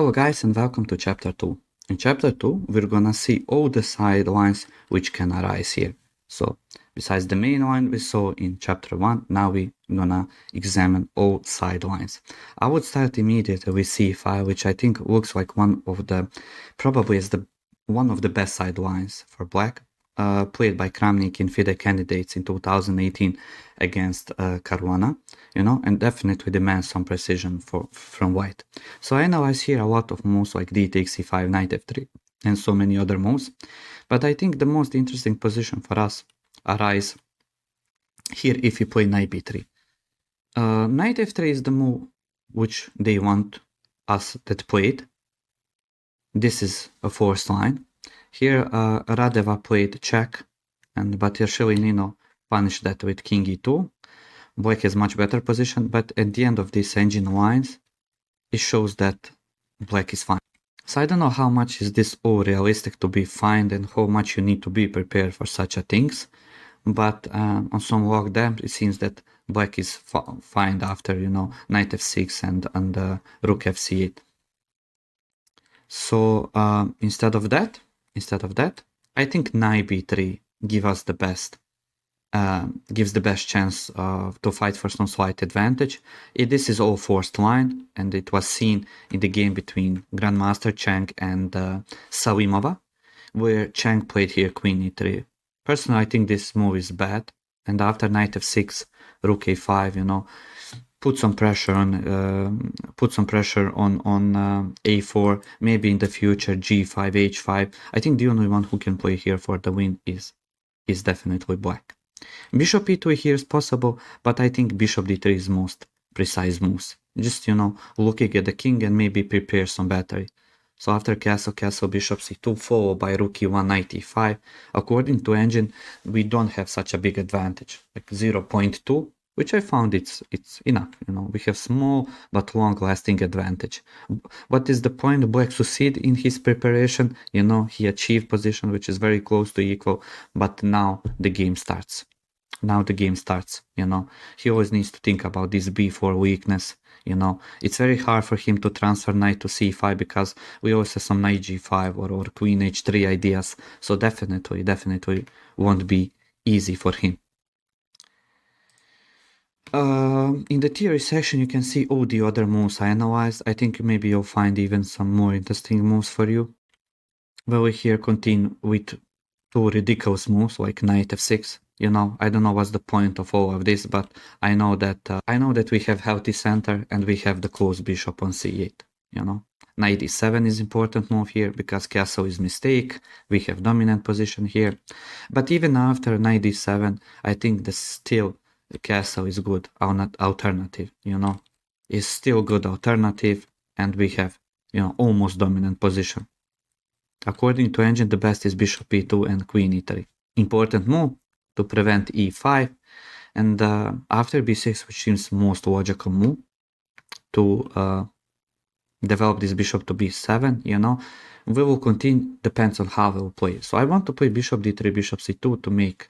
Hello guys and welcome to chapter 2. In chapter 2 we're gonna see all the side lines which can arise here. So besides the main line we saw in chapter 1, now we're gonna examine all side lines. I would start immediately with c5, which I think looks like probably is one of the best side lines for black. Played by Kramnik in FIDE candidates in 2018 against Caruana, and definitely demands some precision from white. So I analyze here a lot of moves like d takes c5, knight f3, and so many other moves. But I think the most interesting position for us arise here if we play knight b3. Knight f3 is the move which they want us that played. This is a forced line. Here Radeva played check, but Nino punished that with king e2. Black has much better position, but at the end of this engine lines, it shows that black is fine. So I don't know how much is this all realistic to be fine and how much you need to be prepared for such a things. But on some log them, it seems that black is fine after, knight f6 and rook fc8. So instead of that, I think knight b3 gives the best chance to fight for some slight advantage. This is all forced line, and it was seen in the game between Grandmaster Cheng and Salimova, where Cheng played here queen e3. Personally, I think this move is bad, and after knight f6, rook a5, put some pressure on a4. Maybe in the future g5, h5. I think the only one who can play here for the win is definitely black. Bishop e2 here is possible, but I think bishop d3 is most precise moves. Just, looking at the king and maybe prepare some battery. So after castle, bishop c2, followed by rook e1, knight e5. According to engine, we don't have such a big advantage, like 0.2, which I found it's enough. We have small but long-lasting advantage. What is the point? Black succeed in his preparation. He achieved position which is very close to equal, but now the game starts. He always needs to think about this b4 weakness. It's very hard for him to transfer knight to c5 because we also have some knight g5 or queen h3 ideas. So definitely won't be easy for him. In the theory section, you can see all the other moves I analyzed. I think maybe you'll find even some more interesting moves for you. Well, we here continue with two ridiculous moves like knight f6. I don't know what's the point of all of this, but I know that we have healthy center and we have the closed bishop on c8. Knight e7 is important move here because castle is mistake. We have dominant position here, but even after knight e7, I think the castle is good alternative. Is still good alternative, and we have almost dominant position. According to engine, the best is bishop e2 and queen e3. Important move to prevent e5, and after b6, which seems most logical move to develop this bishop to b7, we will continue, depends on how we'll play. So I want to play bishop d3, bishop c2 to make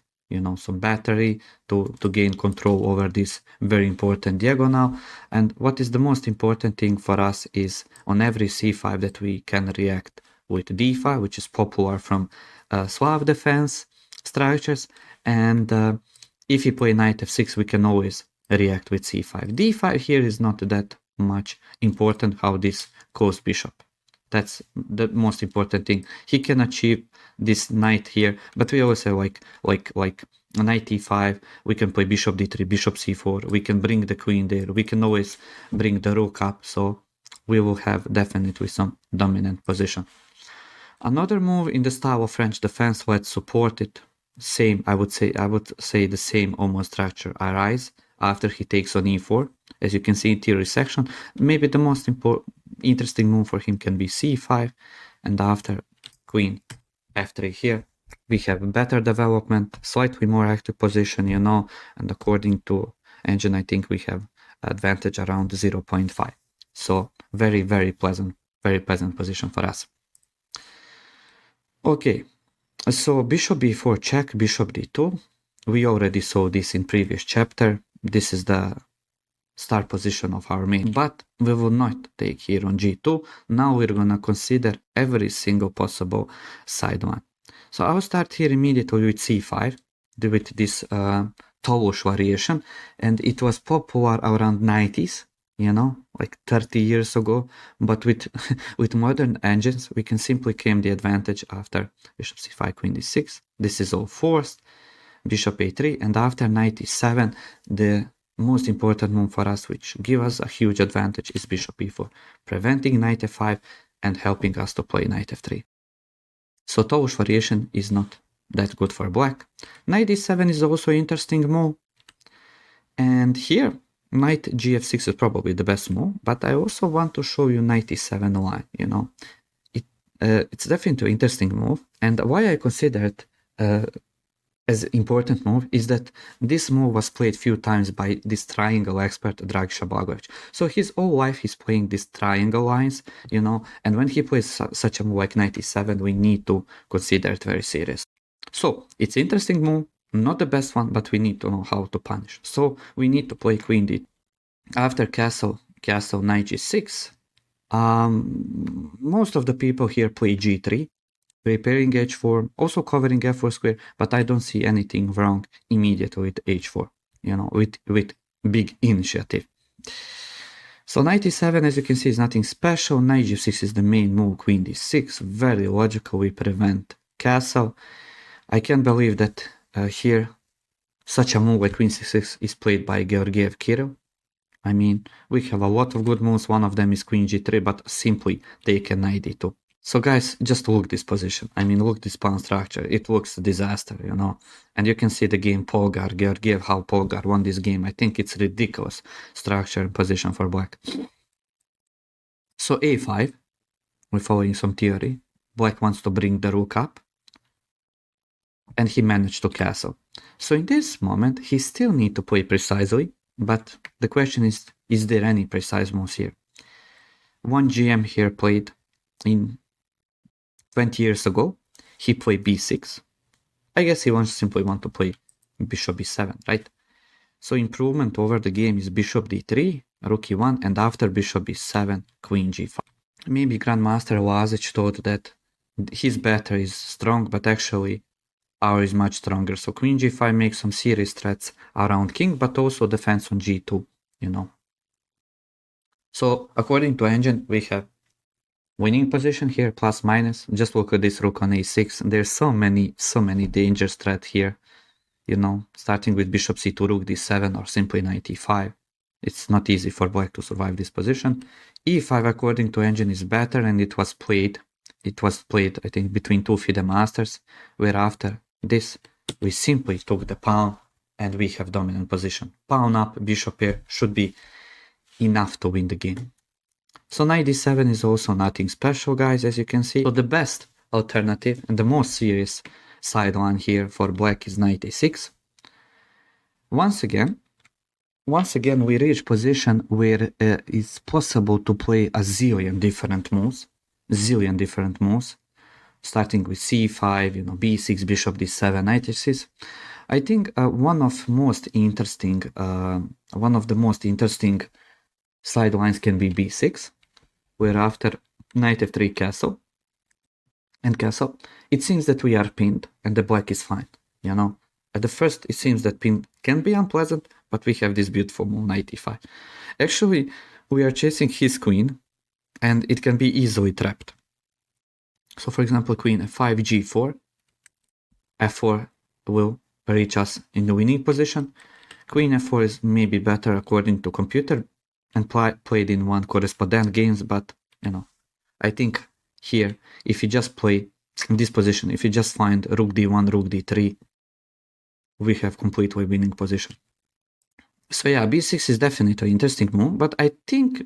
some battery to gain control over this very important diagonal. And what is the most important thing for us is on every c5 that we can react with d5, which is popular from Slav defense structures. And if you play knight f6, we can always react with c5. d5 here is not that much important how this closed bishop. That's the most important thing. He can achieve this knight here, but we also like knight e5. We can play bishop d3, bishop c4. We can bring the queen there. We can always bring the rook up. So we will have definitely some dominant position. Another move in the style of French defense, let's support it. Same, I would say the same almost structure arise after he takes on e4. As you can see in theory section, maybe the most interesting move for him can be c5, and after queen f3 here, we have better development, slightly more active position, and according to engine, I think we have advantage around 0.5. So very, very pleasant position for us. Okay, so bishop b4 check, bishop d2. We already saw this in previous chapter. This is the start position of our main, but we will not take here on g2. Now we're gonna consider every single possible sideline. So I'll start here immediately with c5, with this Tolush variation, and it was popular around 90s, you know, like 30 years ago. But with with modern engines, we can simply claim the advantage after bishop c5, queen d6. This is all forced. Bishop a3, and after knight e7, the most important move for us, which gives us a huge advantage, is bishop e4, preventing knight f5 and helping us to play knight f3. So Tolush variation is not that good for black. Knight d7 is also an interesting move. And here, knight gf6 is probably the best move, but I also want to show you knight e7 line, you know. It's definitely an interesting move, and why I consider it as important move is that this move was played few times by this triangle expert Drag Shabagovich. So his whole life he's playing these triangle lines, you know, and when he plays such a move like knight e7, we need to consider it very serious. So it's interesting move, not the best one, but we need to know how to punish. So we need to play queen d. After castle knight g6, most of the people here play g3, preparing h4, also covering f4 square, but I don't see anything wrong immediately with h4, you know, with big initiative. So knight e7, as you can see, is nothing special. Knight g6 is the main move, queen d6, very logical, we prevent castle. I can't believe that here such a move like queen c6 is played by Georgiev Kirill. I mean, we have a lot of good moves, one of them is queen g3, but simply take a knight d2. So guys, just look this position. I mean, look this pawn structure. It looks a disaster, you know. And you can see the game Polgar, Georgiev, how Polgar won this game. I think it's ridiculous structure and position for black. So a5, we're following some theory. Black wants to bring the rook up. And he managed to castle. So in this moment, he still needs to play precisely. But the question is there any precise moves here? One GM here played in 20 years ago, he played b6. I guess he simply want to play bishop b7, right? So improvement over the game is bishop d3, rook e1, and after bishop b7, queen g5. Maybe Grandmaster Lazic thought that his better is strong, but actually ours is much stronger. So queen g5 makes some serious threats around king, but also defense on g2, you know. So according to engine, we have winning position here, plus minus. Just look at this rook on a6. There's so many dangerous threats here, you know, starting with bishop c2, rook d7, or simply knight e5. It's not easy for black to survive this position. e5, according to engine, is better, and it was played, I think, between two FIDE masters, where after this, we simply took the pawn, and we have dominant position. Pawn up, bishop here should be enough to win the game. So knight d7 is also nothing special, guys, as you can see. So the best alternative and the most serious sideline here for black is knight a6. Once again, we reach position where it's possible to play a zillion different moves, starting with c5, you know, b6, bishop d7, knight h6. I think one of the most interesting sidelines can be b6, where after knight f3 castle, it seems that we are pinned and the black is fine, you know. At the first, it seems that pin can be unpleasant, but we have this beautiful move, knight e5. Actually, we are chasing his queen, and it can be easily trapped. So, for example, queen f5, g4, f4 will reach us in the winning position. Queen f4 is maybe better according to computer, and played in one correspondent games, but, you know, I think here, if you just play in this position, if you just find rook d1, rook d3, we have completely winning position. So yeah, b6 is definitely an interesting move, but I think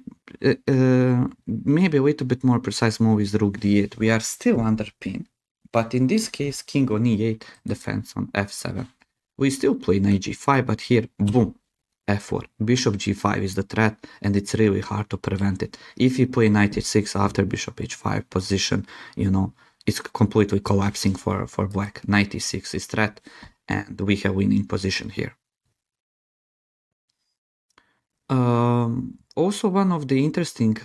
maybe a little bit more precise move is rook d8. We are still under pin, but in this case, king on e8 defense on f7. We still play knight g5, but here, boom, f4. Bishop g5 is the threat, and it's really hard to prevent it. If you play knight h6 after bishop h5 position, you know, it's completely collapsing for black. Knight e6 is threat, and we have winning position here. Also, one of the interesting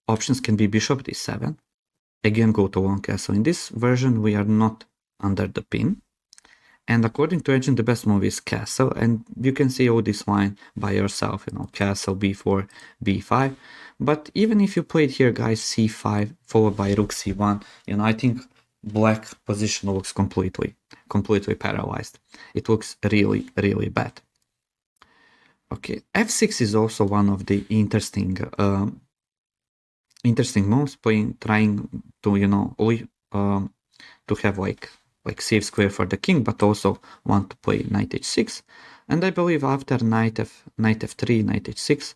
options can be bishop d7. Again, go to one castle. In this version, we are not under the pin. And according to Engine, the best move is castle. And you can see all this line by yourself, castle, b4, b5. But even if you played here, guys, c5, followed by rook c1, I think black position looks completely paralyzed. It looks really, really bad. Okay, f6 is also one of the interesting moves, trying to to have like safe square for the king, but also want to play knight h6. And I believe after knight f3, knight h6,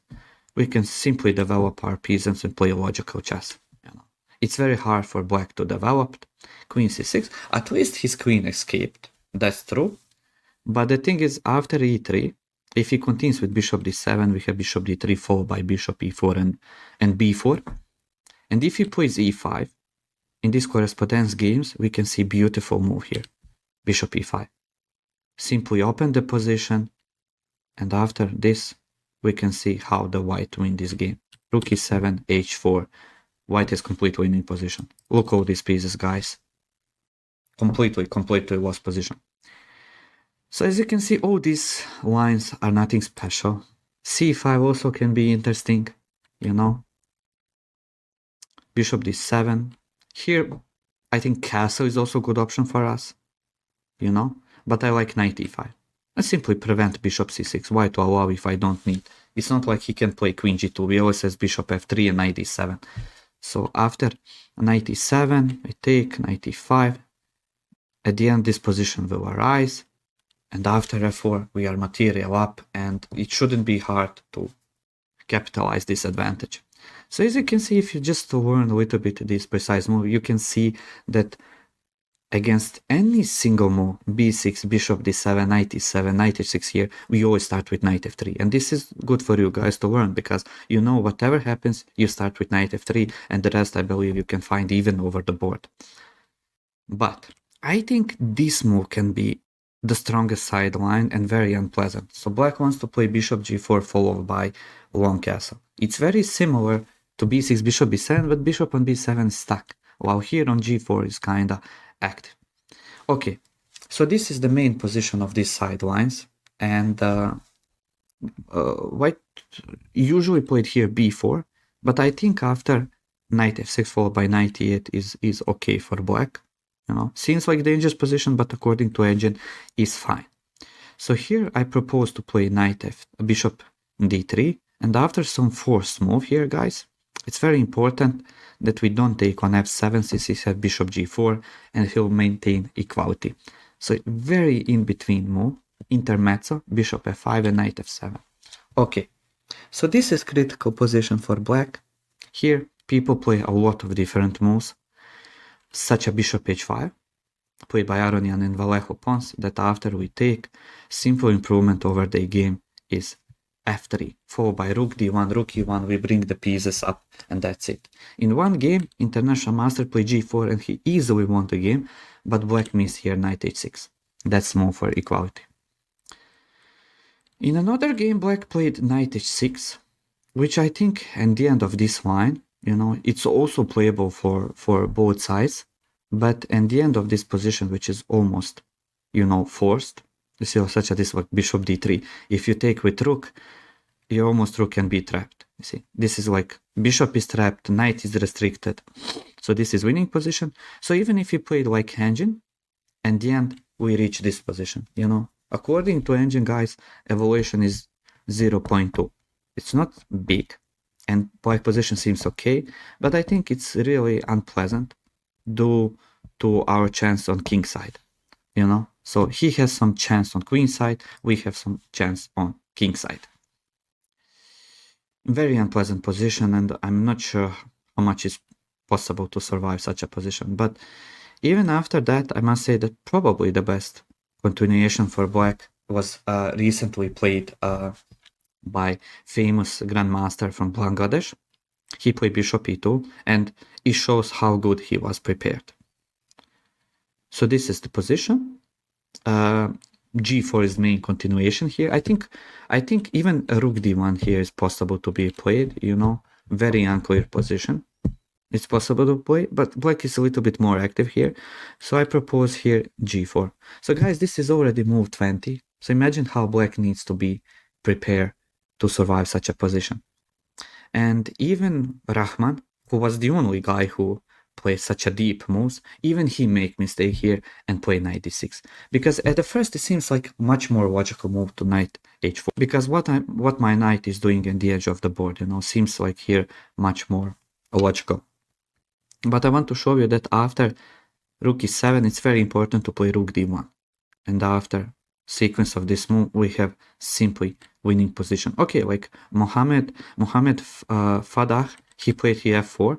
we can simply develop our peasants and play logical chess. It's very hard for black to develop. Queen c6. At least his queen escaped. That's true. But the thing is, after e3, if he continues with bishop d7, we have bishop d3 followed by bishop e4 and b4. And if he plays e5, in these correspondence games, we can see beautiful move here. Bishop e5. Simply open the position, and after this, we can see how the white win this game. Rook e7, h4. White is completely winning position. Look all these pieces, guys. Completely lost position. So as you can see, all these lines are nothing special. c5 also can be interesting, Bishop d7. Here, I think castle is also a good option for us, but I like knight e5. I simply prevent bishop c6. Why to allow if I don't need? It's not like he can play queen g2. He always has bishop f3 and knight e7. So after knight e7, we take knight e5. At the end, this position will arise. And after f4, we are material up, and it shouldn't be hard to capitalize this advantage. So as you can see, if you just learn a little bit this precise move, you can see that against any single move, b6, bishop d7, knight e7, knight h6 here, we always start with knight f3. And this is good for you guys to learn, because whatever happens, you start with knight f3, and the rest I believe you can find even over the board. But I think this move can be the strongest sideline and very unpleasant. So black wants to play bishop g4 followed by long castle. It's very similar to b6, bishop b7, but bishop on b7 is stuck, while here on g4 is kinda active. Okay, so this is the main position of these sidelines, and white usually played here b4, but I think after knight f6 followed by knight e8 is okay for black. Seems like dangerous position, but according to Engine, is fine. So here I propose to play bishop d3, and after some forced move here, guys, it's very important that we don't take on f7 since he has bishop g4, and he'll maintain equality. So very in between move, intermezzo, bishop f5 and knight f7. Okay, so this is critical position for black. Here people play a lot of different moves, such a bishop h5, played by Aronian and Vallejo pawns, that after we take, simple improvement over the game is f3, followed by rook d1, rook e1, we bring the pieces up, and that's it. In one game, International Master played g4 and he easily won the game, but black missed here knight h6. That's more for equality. In another game, black played knight h6, which I think at the end of this line, it's also playable for both sides, but at the end of this position, which is almost, forced, you see such a this like bishop d3. If you take with rook, your almost rook can be trapped. You see, this is like bishop is trapped, knight is restricted. So this is winning position. So even if you played like Engine, at the end we reach this position. According to Engine, guys, evaluation is 0.2. It's not big, and black position seems okay, but I think it's really unpleasant due to our chance on king side, So he has some chance on queen side, we have some chance on king side. Very unpleasant position, and I'm not sure how much is possible to survive such a position. But even after that, I must say that probably the best continuation for black was recently played by famous grandmaster from Bangladesh. He played bishop e2, and it shows how good he was prepared. So this is the position. g4 is main continuation here. I think even rook d1 here is possible to be played, you know, very unclear position. It's possible to play, but black is a little bit more active here. So I propose here g4. So guys, this is already move 20. So imagine how black needs to be prepared to survive such a position. And even Rahman, who was the only guy who played such a deep moves, even he make mistake here and play knight d6. Because at the first it seems like much more logical move to knight h4. Because what my knight is doing in the edge of the board, you know, seems like here much more logical. But I want to show you that after rook e7, it's very important to play rook d1. And after sequence of this move, we have simply winning position. Okay, like Mohammed Fadah, he played here f4,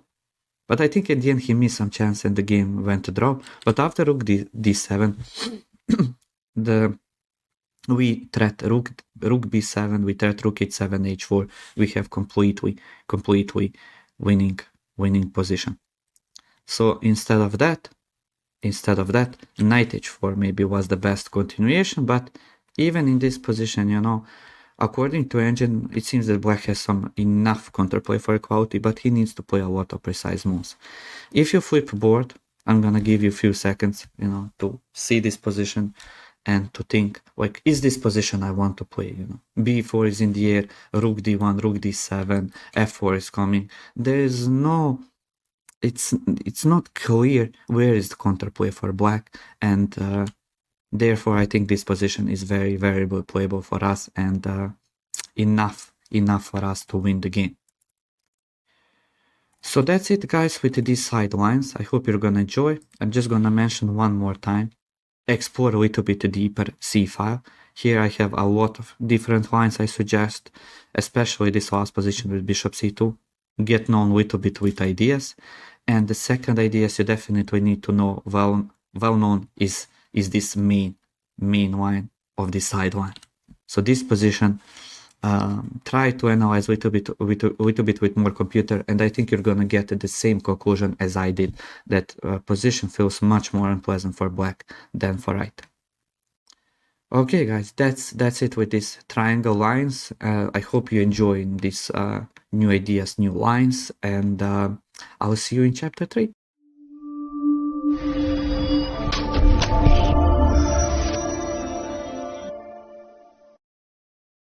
but I think at the end he missed some chance and the game went to draw. But after rook d7, we threat rook b7, we threat rook h7, h4. We have completely winning position. So instead of that, knight h4 maybe was the best continuation, but even in this position, you know, according to engine, it seems that black has some enough counterplay for equality, but he needs to play a lot of precise moves. If you flip board, I'm gonna give you a few seconds, you know, to see this position and to think, like, is this position I want to play, you know? b4 is in the air, rook d1, rook d7, f4 is coming. There is no... It's not clear where is the counterplay for black, and therefore I think this position is very playable for us, and enough for us to win the game. So that's it, guys, with these sidelines. I hope you're gonna enjoy. I'm just gonna mention one more time, explore a little bit deeper C file. Here I have a lot of different lines I suggest, especially this last position with bishop c2. Get known a little bit with ideas. And the second idea you definitely need to know well known is this main line of the sideline. So this position, try to analyze a little bit with more computer, and I think you're gonna get the same conclusion as I did, that position feels much more unpleasant for black than for white. Okay, guys, that's it with these triangle lines. I hope you enjoy these new ideas, new lines, and I'll see you in chapter 3.